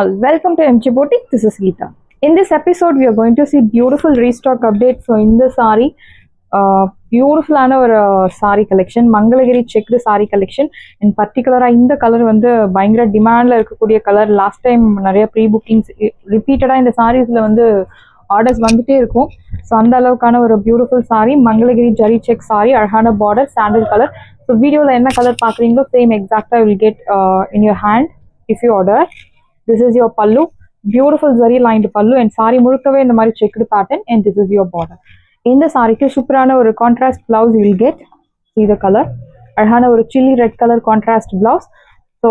all, welcome to MG Boutique. This is Geeta. In this episode, we are going to see beautiful restock update for in the saree. Beautiful saree collection, Mangalagiri checked saree collection. In particular, in the color வந்து பயங்கர டிமாண்ட்ல இருக்கக்கூடிய colour. Last time நிறைய pre bookings ரிப்பீட்டடா இந்த சாரீஸ்ல வந்து orders வந்துட்டே இருக்கும். So அந்த அளவுக்கான ஒரு பியூட்டிஃபுல் சாரி மங்களகிரி ஜரி செக் சாரி, அழகான பார்டர், சாண்டல் கலர். ஸோ வீடியோவில் என்ன கலர் பார்க்குறீங்களோ சேம் எக்ஸாக்டாக will get in your hand if you order. This is your pallu, beautiful zari lined pallu and sari முழுக்கவே இந்த மாதிரி checked pattern and this is your border. இந்த சாரிக்கு சூப்பரான ஒரு contrast blouse will get. see the colour, அழகான ஒரு chilli red colour contrast blouse. So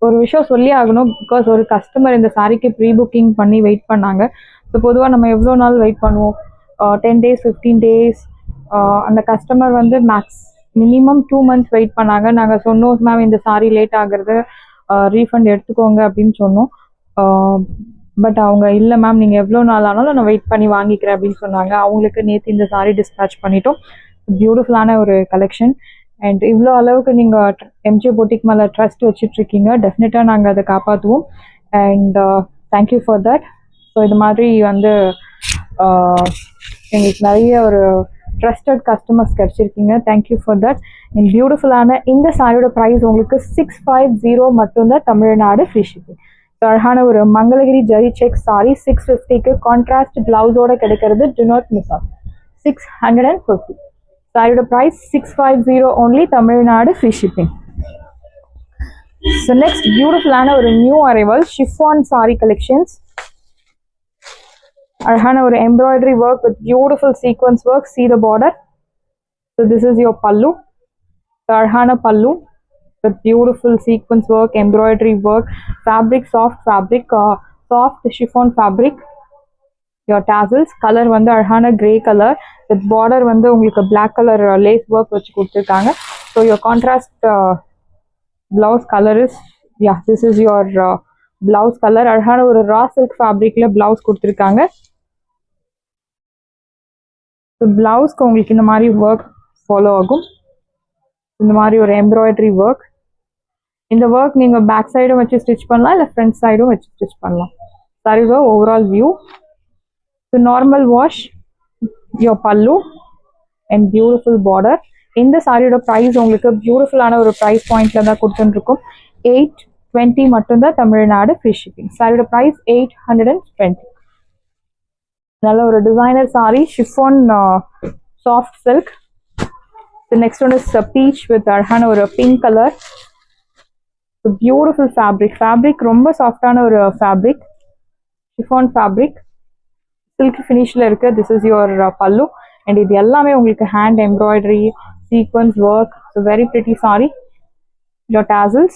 ஒரு விஷயம் சொல்லி ஆகணும், பிகாஸ் ஒரு கஸ்டமர் இந்த சாரிக்கு ப்ரீ புக்கிங் பண்ணி வெயிட் பண்ணாங்க. ஸோ பொதுவாக நம்ம எவ்வளோ நாள் வெயிட் பண்ணுவோம், 10 days 15 days. அந்த கஸ்டமர் வந்து மினிமம் 2 months வெயிட் பண்ணாங்க. நாங்கள் சொன்னோம் மேம் இந்த சாரி லேட் ஆகுறது, ரீஃபண்ட் எடுத்துக்கோங்க அப்படின்னு சொன்னோம். பட் அவங்க இல்லை மேம் நீங்கள் எவ்வளோ நாள் ஆனாலும் நான் வெயிட் பண்ணி வாங்கிக்கிறேன் அப்படின்னு சொன்னாங்க. அவங்களுக்கு நேற்று இந்த சாரி டிஸ்பேச் பண்ணிட்டோம். பியூட்டிஃபுல்லான ஒரு கலெக்ஷன் அண்ட் இவ்வளோ அளவுக்கு நீங்கள் எம்ஜி பொட்டிக் மேலே ட்ரஸ்ட் வச்சுட்ருக்கீங்க. டெஃபினட்டாக நாங்கள் அதை காப்பாற்றுவோம் and thank you for that. So இது மாதிரி வந்து எங்களுக்கு நிறைய ஒரு ட்ரஸ்டட் கஸ்டமர்ஸ் கிடச்சிருக்கீங்க. தேங்க்யூ ஃபார் தட். அண்ட் பியூட்டிஃபுல்லான இந்த சாரியோட ப்ரைஸ் உங்களுக்கு 650 மட்டும்தான், தமிழ்நாடு ஃப்ரீ ஷிப்பிங். ஸோ அழகான ஒரு மங்களகிரி ஜரி செக் சாரி 650க்கு கான்ட்ராஸ்ட் பிளவுஸோட கிடைக்கிறது. Do not miss out. 650 சாரியோட price 650 only, Tamil Nadu free shipping. So next பியூட்டிஃபுல்லான ஒரு new arrival chiffon sari collections. அழகான ஒரு embroidery work with beautiful sequins work. see the border. so this is your pallu. அழகான பல்லு with beautiful sequence work, embroidery work, fabric soft fabric, soft chiffon fabric. your tassels color வந்து அழகான grey color with border வந்து உங்களுக்கு black color lace work வச்சு கொடுத்துருக்காங்க. so your contrast blouse color is this is your blouse color. அழகான ஒரு raw silk fabricல blouse கொடுத்துருக்காங்க. so blouse உங்களுக்கு இந்த மாதிரி work follow ஆகும். இந்த மாதிரி ஒரு எம்ப்ராய்டரி ஒர்க். இந்த ஒர்க் நீங்கள் பேக் சைடும் வச்சு ஸ்டிச் பண்ணலாம், இல்லை ஃப்ரண்ட் சைடும் வச்சு ஸ்டிச் பண்ணலாம். சாரியோட overall view. So normal wash, your பல்லு அண்ட் பியூட்டிஃபுல் பார்டர். இந்த சாரியோட ப்ரைஸ் உங்களுக்கு பியூட்டிஃபுல்லான ஒரு ப்ரைஸ் பாயிண்ட்ல தான் கொடுத்துருக்கும். 820 மட்டும்தான், தமிழ்நாடு ஃப்ரீ ஷிப்பிங். சாரியோட ப்ரைஸ் 820. நல்ல ஒரு designer sorry, chiffon soft silk. The next one is peach with அழகான ஒரு pink color. Beautiful fabric. Fabric ரொம்ப சாஃப்டான ஒரு fabric. Chiffon fabric. Silk finishல இருக்கு. This is your pallu. And இது எல்லாமே உங்களுக்கு hand embroidery, sequence work. So very pretty saree. Your tassels.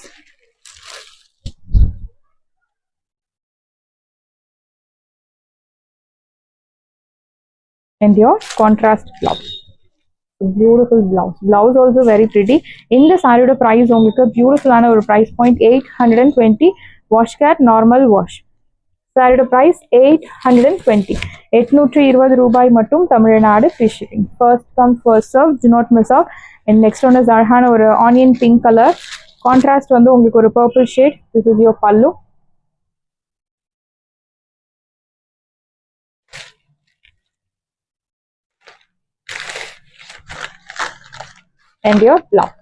And your contrast blouse. Beautiful blouse also very pretty. இந்த சாரியோட price உங்களுக்கு பியூட்டிஃபுல்லான ஒரு price point 820. Wash care normal wash. சாரியோட price 820. 820 ரூபாய் மட்டும், Tamil Nadu free shipping. First come first serve, do not miss out. And next one is அழகான ஒரு ஆனியன் பிங்க் கலர். கான்ட்ராஸ்ட் வந்து உங்களுக்கு ஒரு purple shade. This is your pallu. and your blouse.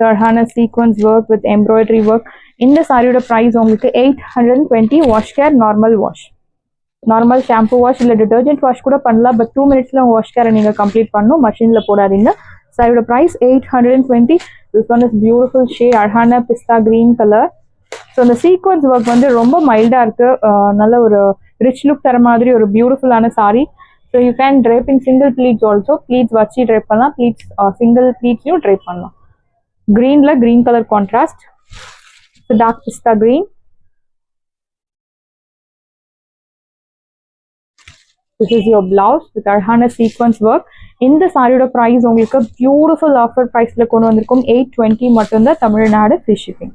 Sarhana sequence work with embroidery work. இந்த சாரியோட price உங்களுக்கு 820. Wash care normal wash. Normal shampoo wash இல்லை detergent wash கூட பண்ணலாம். பட் 2 minutesல வாஷ் கேரை நீங்கள் கம்ப்ளீட் பண்ணணும், மஷினில் போடாதீங்க. சாரியோட price 820. This one is beautiful shade, அழகான பிஸ்தா கிரீன் கலர். ஸோ அந்த சீக்வன்ஸ் ஒர்க் வந்து ரொம்ப மைல்டாக இருக்கு. நல்ல ஒரு ரிச் லுக் தர மாதிரி ஒரு பியூட்டிஃபுல்லான sorry. So you can drape in single pleats also. Pleats vachi drape பண்ணலாம், pleats single pleatsலையும் drape பண்ணலாம். greenல green color contrast. So dark pista green. This is your blouse with அழகான sequence work. இந்த சாரியோட price உங்களுக்கு பியூட்டிஃபுல் ஆஃபர் பிரைஸ்ல கொண்டு வந்திருக்கும். 820 மட்டும்தான், தமிழ்நாடு ஃப்ரீ ஷிப்பிங்.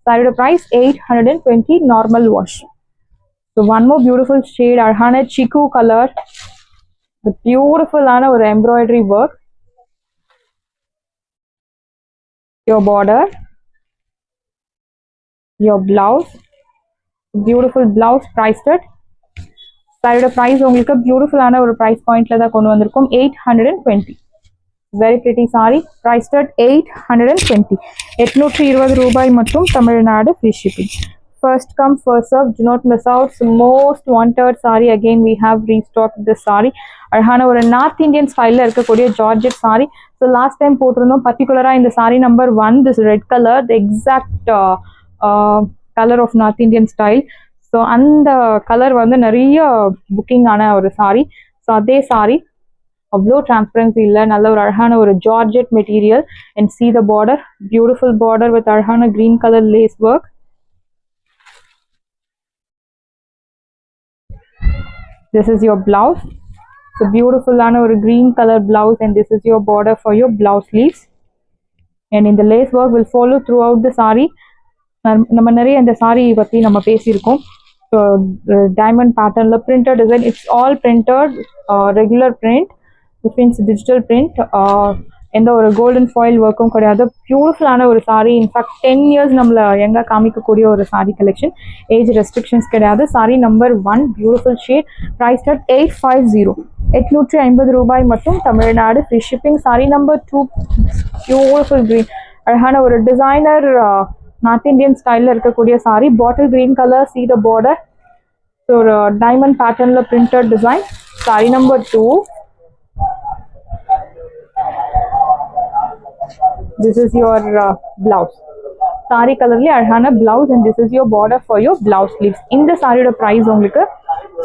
சாரியோட price 820 normal wash. So one more beautiful shade, அழகான chiku color. The beautiful ஒரு embroidery work. Your border your blouse, beautiful blouse priced at சாரியோட price உங்களுக்கு பியூட்டிஃபுல்லான ஒரு price பாயிண்ட்ல தான் கொண்டு வந்திருக்கும் 820. very pretty saree priced at 820. 820 ரூபாய் மட்டும் Tamil Nadu free shipping. First come first serve, do not miss out. So most wanted saree, again we have restocked this saree. அழகான ஒரு நார்த் இந்தியன் ஸ்டைலில் இருக்கக்கூடிய georgette sari. So last time போட்டிருந்தோம் பர்டிகுலராக இந்த sari number 1, this red colour, the exact colour of north Indian style. So அந்த colour வந்து நிறைய புக்கிங் ஆன ஒரு சாரி. ஸோ அதே சாரி அவ்வளோ டிரான்ஸ்பரன்சி இல்லை, நல்ல ஒரு அழகான ஒரு georgette material. And see the border, beautiful border with அழகான green color lace work. This is your blouse. So beautiful ஆன ஒரு green color blouse, and this is your border for your blouse sleeves. And in the lace work will follow throughout the saree. நம்ம நிறைய இந்த sorry பற்றி நம்ம பேசியிருக்கோம். So diamond பேட்டர்னில் printed design, it's all printed regular print, which means digital print. எந்த ஒரு golden foil ஒர்க்கும் கிடையாது. பியூட்டிஃபுல்லான ஒரு சாரி. இன்ஃபேக்ட் 10 years நம்மளை எங்கே காமிக்கக்கூடிய ஒரு சாரி கலெக்ஷன். ஏஜ் ரெஸ்ட்ரிக்ஷன்ஸ் கிடையாது. Sari number 1, beautiful shade, price at 850. 850 ரூபாய் மட்டும் Tamil Nadu free shipping. Sari number 2, beautiful green, அழகான ஒரு டிசைனர் நார்த் இந்தியன் ஸ்டைலில் இருக்கக்கூடிய sari. Bottle green colour, see the border. So ஒரு டைமண்ட் பேட்டர்னில் printed design. Sari number 2. This is your blouse. Sari கலர்லேயே அழகான blouse, and this is your border for your blouse sleeves. இந்த சாரியோட ப்ரைஸ் உங்களுக்கு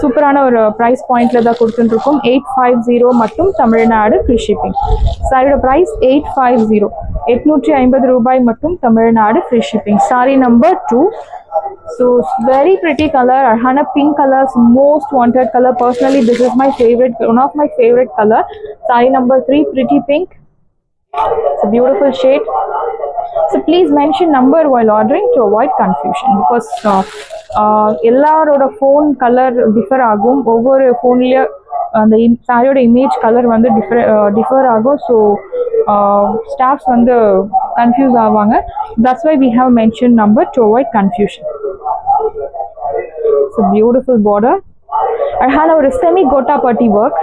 சூப்பரான ஒரு ப்ரைஸ் பாயிண்ட்ல தான் கொடுத்துருக்கோம். 850 மட்டும் தமிழ்நாடு ஃப்ரீ ஷிப்பிங். சாரியோட ப்ரைஸ் 850. 850 ரூபாய் மட்டும் Tamil Nadu free shipping. Sari number 2. So very pretty color, அழகான pink color, most wanted color. Personally this is my favorite, one of my favorite color. Saree number 3, pretty pink. It's a beautiful shade. So please mention number while ordering to avoid confusion, because எல்லாரோட phone colour differ ஆகும். ஒவ்வொரு ஃபோன்லேயே அந்த சாரியோட image colour வந்து differ ஆகும். So staffs வந்து confuse ஆவாங்க. That's why we have mention number to avoid confusion. So beautiful border, அழகான ஒரு semi gota patti work,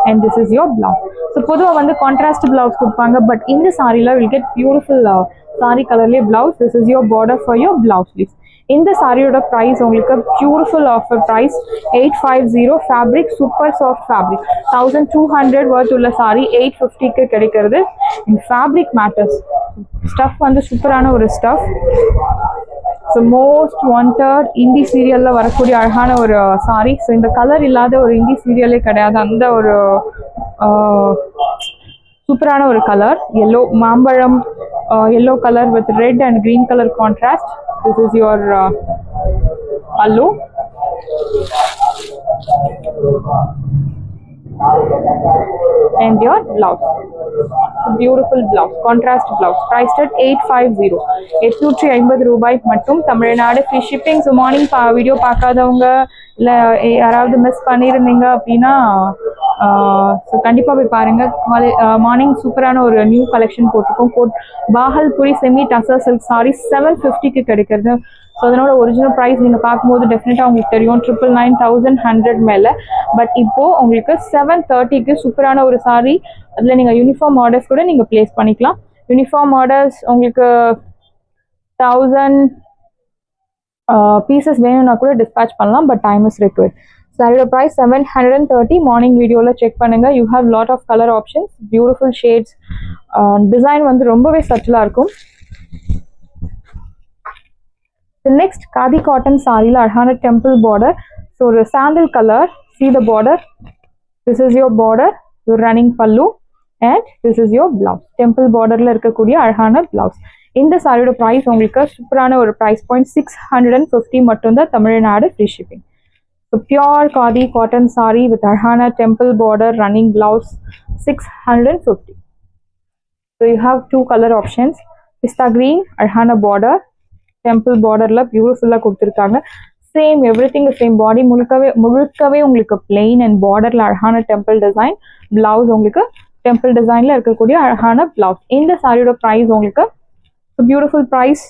and this is your blouse. So பொதுவாக வந்து கான்ட்ராஸ்ட் பிளவுஸ் கொடுப்பாங்க, பட் இந்த சாரியில் வில் கெட் பியூட்டிஃபுல் சாரி கலர்லேயே blouse. This is your border for your blouse sleeves. இந்த சாரியோட ப்ரைஸ் உங்களுக்கு beautiful offer price 850. Fabric super soft fabric. 1200 worth உள்ள சாரி 850க்கு கிடைக்கிறது. இன் ஃபேப்ரிக் மேட்டர்ஸ். ஸ்டஃப் வந்து சூப்பரான ஒரு stuff. So most wanted Hindi சீரியலில் வரக்கூடிய அழகான ஒரு சாரி. ஸோ இந்த கலர் இல்லாத ஒரு இந்தி சீரியலே கிடையாது. அந்த ஒரு சூப்பரான ஒரு கலர். எல்லோ, மாம்பழம் yellow colour with red and green colour contrast. This is your pallu. And your blouse. Beautiful blouse, contrast blouse, priced at 850. 850 ரூபாய் மட்டும் Tamil Nadu free shipping. So morning video பார்க்காதவங்க இல்லை யாராவது மிஸ் பண்ணியிருந்தீங்க அப்படின்னா ஸோ கண்டிப்பாக போய் பாருங்கள். மார்னிங் சூப்பரான ஒரு நியூ கலெக்ஷன் போட்டிருக்கோம். Bhagalpuri semi tussar silk sari 750க்கு கிடைக்கிறது. ஸோ அதனோட ஒரிஜினல் ப்ரைஸ் நீங்கள் பார்க்கும்போது டெஃபினட்டாக உங்களுக்கு தெரியும் 999,100 மேலே. பட் இப்போது உங்களுக்கு 730க்கு சூப்பரான ஒரு சாரி. அதில் நீங்கள் யூனிஃபார்ம் ஆர்டர்ஸ் கூட நீங்கள் ப்ளேஸ் பண்ணிக்கலாம். யூனிஃபார்ம் ஆர்டர்ஸ் உங்களுக்கு 1000 பீசஸ் வேணும்னா கூட டிஸ்பேச் பண்ணலாம், பட் டைம் இஸ் ரிக்வயர்ட். சாரியோட ப்ரைஸ் 730. மார்னிங் வீடியோவில் செக் பண்ணுங்கள். You have lot of colour options, beautiful shades. Design வந்து ரொம்பவே சட்டிலாக இருக்கும். நெக்ஸ்ட் காதி காட்டன் சாரியில் அழகான டெம்பிள் பார்டர். ஸோ ஒரு சாண்டில் colour, see the border. This is your border, your running pallu, and this is your blouse. Temple பார்டரில் இருக்கக்கூடிய அழகான blouse. இந்த சாரியோட ப்ரைஸ் உங்களுக்கு சூப்பரான ஒரு ப்ரைஸ் பாயிண்ட் 650 மட்டும்தான் Tamil Nadu free shipping. So pure khadi cotton sari with அழகான temple border, running blouse 650. So you have 2 colour options. Pista green, அழகான பார்டர், டெம்பிள் பார்டரில் பியூட்டிஃபுல்லாக கொடுத்துருக்காங்க. Same everything same. Body முழுக்கவே உங்களுக்கு பிளெயின் அண்ட் பார்டரில் அழகான டெம்பிள் டிசைன். பிளவுஸ் உங்களுக்கு டெம்பிள் டிசைனில் இருக்கக்கூடிய அழகான பிளவுஸ். இந்த சாரியோட ப்ரைஸ் உங்களுக்கு பியூட்டிஃபுல் ப்ரைஸ்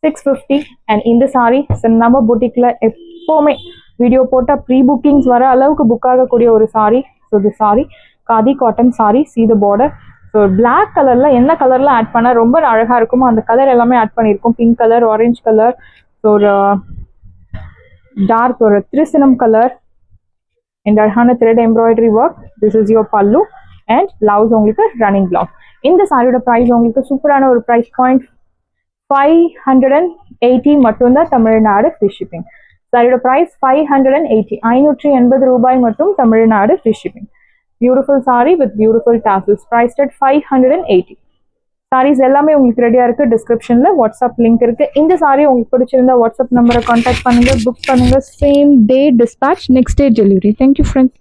650. அண்ட் இந்த சாரி நம்ம புட்டிக்கில் எப்போவுமே வீடியோ போட்டால் ப்ரீ புக்கிங்ஸ் வர அளவுக்கு புக் ஆகக்கூடிய ஒரு சாரி. ஸோ இது sari khadi cotton sari, see the border. So black கலரில் என்ன கலரில் ஆட் பண்ணால் ரொம்ப அழகாக இருக்குமோ அந்த கலர் எல்லாமே ஆட் பண்ணியிருக்கோம். Pink colour, orange colour, so ஒரு டார்க் ஒரு திரிசனம் கலர் அண்ட் அழகான thread embroidery work. This is your பல்லு அண்ட் பிளவுஸ் உங்களுக்கு ரன்னிங் பிளவுஸ். இந்த சாரியோட ப்ரைஸ் உங்களுக்கு சூப்பரான ஒரு ப்ரைஸ் பாயிண்ட் 580 மட்டும்தான், தமிழ்நாடு ஃப்ரீ ஷிப்பிங். சாரியோட ப்ரைஸ் 580, 580 ரூபாய் மட்டும், Tamil Nadu free shipping. Beautiful sari with beautiful tassels, priced at 580. Saris எல்லாமே உங்களுக்கு ரெடியா இருக்கு. டிஸ்கிரிப்ஷன்ல வாட்ஸ்அப் லிங்க் இருக்கு. இந்த சாரி உங்களுக்கு பிடிச்சிருந்தா வாட்ஸ்அப் நம்பரை கான்டாக்ட் பண்ணுங்க, புக் பண்ணுங்க. Same day dispatch, next day delivery. Thank you friends.